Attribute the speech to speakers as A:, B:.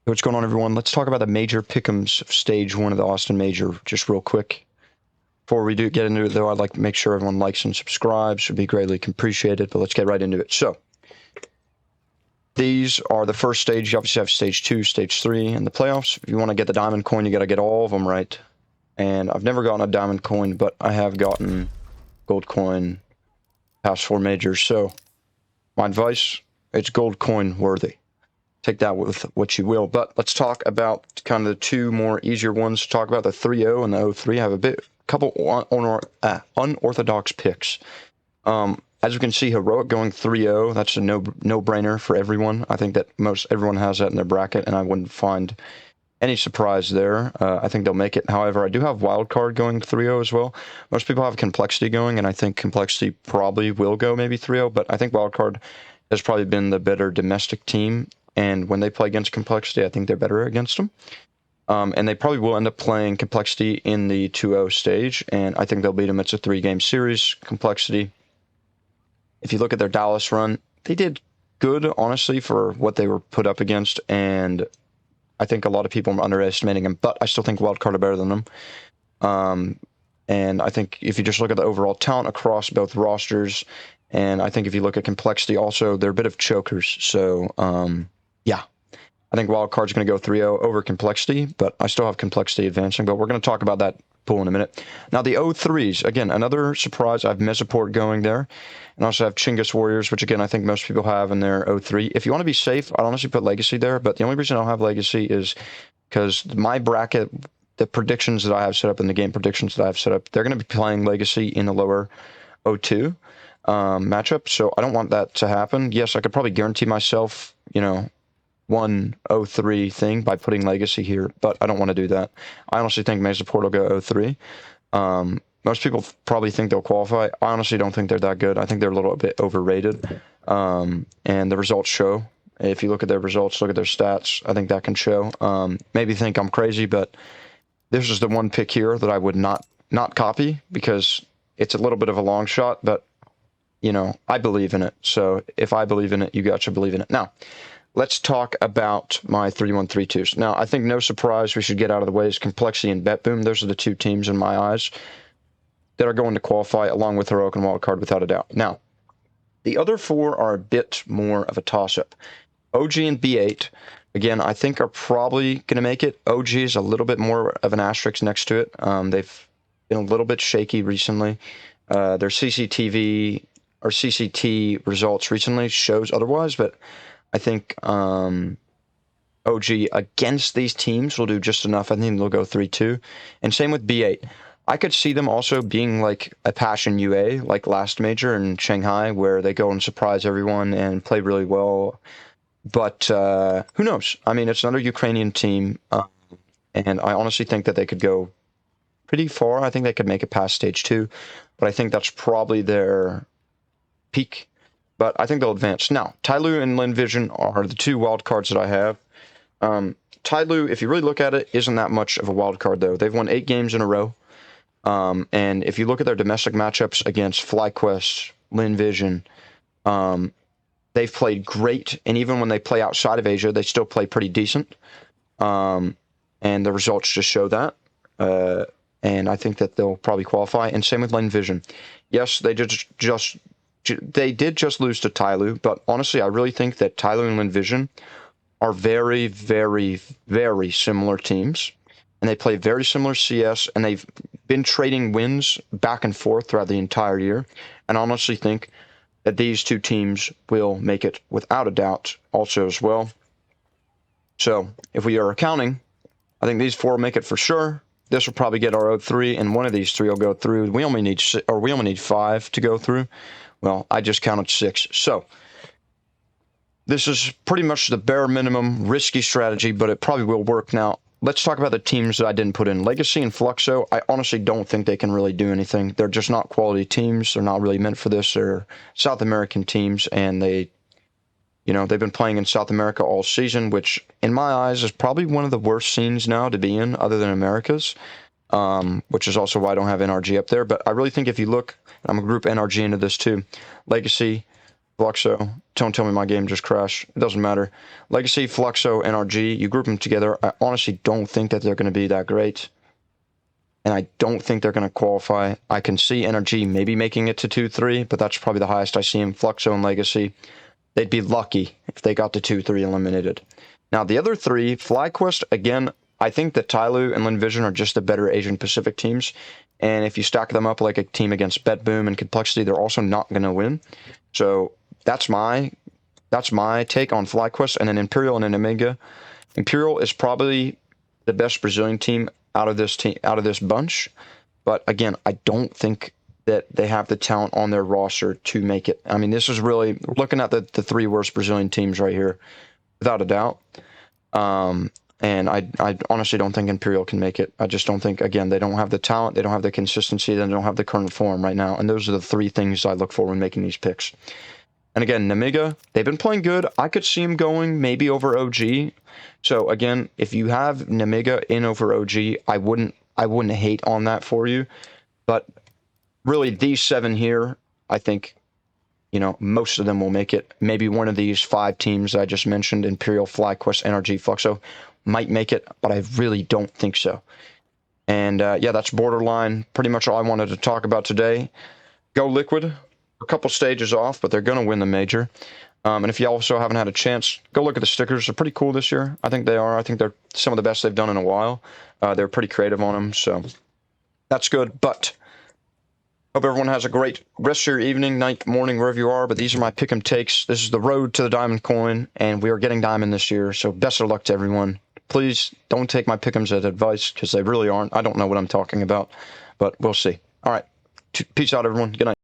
A: What's going on, everyone? Let's talk about the major pick'ems of stage one of the Austin Major, just real quick. Before we do get into it, though, I'd like to make sure everyone likes and subscribes. Would be greatly appreciated, but let's get right into it. So, these are the first stage. You obviously have stage 2, stage 3, and the playoffs. If you want to get the diamond coin, you got to get all of them right. And I've never gotten a diamond coin, but I have gotten gold coin past 4 majors. So, my advice, it's gold coin worthy. Take that with what you will. But let's talk about kind of the two more easier ones to talk about. The 3-0 and the 0-3 have a couple unorthodox picks. As you can see, Heroic going 3-0, that's a no-brainer for everyone. I think that everyone has that in their bracket, and I wouldn't find any surprise there. I think they'll make it. However, I do have Wildcard going 3-0 as well. Most people have Complexity going, and I think Complexity probably will go maybe 3-0, but I think Wildcard has probably been the better domestic team. And when they play against Complexity, I think they're better against them. And they probably will end up playing Complexity in the 2-0 stage, and I think they'll beat them. It's a 3-game series. Complexity, if you look at their Dallas run, they did good, honestly, for what they were put up against, and I think a lot of people are underestimating them, but I still think Wildcard are better than them. And I think if you just look at the overall talent across both rosters, and I think if you look at Complexity also, they're a bit of chokers. So, yeah, I think Wildcard's going to go 3-0 over Complexity, but I still have Complexity advancing, but we're going to talk about that pool in a minute. Now, the 0-3s, again, another surprise. I have Mesoport going there, and also have Chinggis Warriors, which, again, I think most people have in their 0-3. If you want to be safe, I'd honestly put Legacy there, but the only reason I don't have Legacy is because my bracket, the predictions that I have set up and the game predictions that I have set up, they're going to be playing Legacy in the lower 0-2 matchup, so I don't want that to happen. Yes, I could probably guarantee myself, 1-0-3 thing by putting Legacy here, but I don't want to do that. I honestly think Mesoport will go 0-3. Most people probably think they'll qualify. I honestly don't think they're that good. I think they're a little bit overrated. And the results show. If you look at their results, look at their stats, I think that can show. Maybe think I'm crazy, but this is the one pick here that I would not copy because it's a little bit of a long shot, but I believe in it. So if I believe in it, you guys should believe in it. Now, let's talk about my 3-1-3-2s. Now, I think no surprise we should get out of the way is Complexity and BetBoom. Those are the two teams in my eyes that are going to qualify along with Heroic and Wildcard without a doubt. Now, the other four are a bit more of a toss-up. OG and B8, again, I think are probably going to make it. OG is a little bit more of an asterisk next to it. They've been a little bit shaky recently. Their CCTV or CCT results recently shows otherwise, but I think OG against these teams will do just enough. I think they'll go 3-2. And same with B8. I could see them also being like a Passion UA, like last major in Shanghai, where they go and surprise everyone and play really well. But who knows? I mean, it's another Ukrainian team, and I honestly think that they could go pretty far. I think they could make it past stage 2, but I think that's probably their peak. But I think they'll advance. Now, Tyloo and Lin Vision are the two wild cards that I have. Tyloo, if you really look at it, isn't that much of a wild card, though. They've won 8 games in a row. And if you look at their domestic matchups against FlyQuest, Lin Vision, they've played great. And even when they play outside of Asia, they still play pretty decent. And the results just show that. And I think that they'll probably qualify. And same with Lin Vision. Yes, they did just lose to Tyloo, but honestly, I really think that Tyloo and Lin Vision are very, very, very similar teams, and they play very similar CS, and they've been trading wins back and forth throughout the entire year, and I honestly think that these two teams will make it without a doubt also as well. So if we are accounting, I think these 4 will make it for sure. This will probably get our 0-3, and one of these 3 will go through. We only need 5 to go through. Well, I just counted 6. So this is pretty much the bare minimum risky strategy, but it probably will work. Now, let's talk about the teams that I didn't put in. Legacy and Fluxo, I honestly don't think they can really do anything. They're just not quality teams. They're not really meant for this. They're South American teams, and they've been playing in South America all season, which in my eyes is probably one of the worst scenes now to be in other than America's, which is also why I don't have NRG up there. But I really think if you look, I'm going to group NRG into this too. Legacy, Fluxo. Don't tell me my game just crashed. It doesn't matter. Legacy, Fluxo, NRG. You group them together. I honestly don't think that they're going to be that great. And I don't think they're going to qualify. I can see NRG maybe making it to 2-3, but that's probably the highest I see in Fluxo and Legacy. They'd be lucky if they got to 2-3 eliminated. Now, the other three, FlyQuest, again, I think that Tyloo and Linvision are just the better Asian Pacific teams. And if you stack them up like a team against BetBoom and Complexity, they're also not going to win. So that's my take on FlyQuest. And then Imperial and Omega. Imperial is probably the best Brazilian team out of this bunch. But again, I don't think that they have the talent on their roster to make it. I mean, this is really looking at the three worst Brazilian teams right here, without a doubt. And I honestly don't think Imperial can make it. I just don't think, again, they don't have the talent, they don't have the consistency, they don't have the current form right now. And those are the three things I look for when making these picks. And again, Namiga, they've been playing good. I could see them going maybe over OG. So again, if you have Namiga in over OG, I wouldn't hate on that for you. But really, these 7 here, I think, most of them will make it. Maybe one of these 5 teams that I just mentioned, Imperial, FlyQuest, NRG, Fluxo, might make it, but I really don't think so. And yeah, that's borderline. Pretty much all I wanted to talk about today. Go Liquid. A couple stages off, but they're going to win the major. And if you also haven't had a chance, go look at the stickers. They're pretty cool this year. I think they are. I think they're some of the best they've done in a while. They're pretty creative on them, so that's good. But hope everyone has a great rest of your evening, night, morning, wherever you are. But these are my pick 'em takes. This is the road to the diamond coin, and we are getting diamond this year. So best of luck to everyone. Please don't take my pick 'ems as advice because they really aren't. I don't know what I'm talking about, but we'll see. All right. Peace out, everyone. Good night.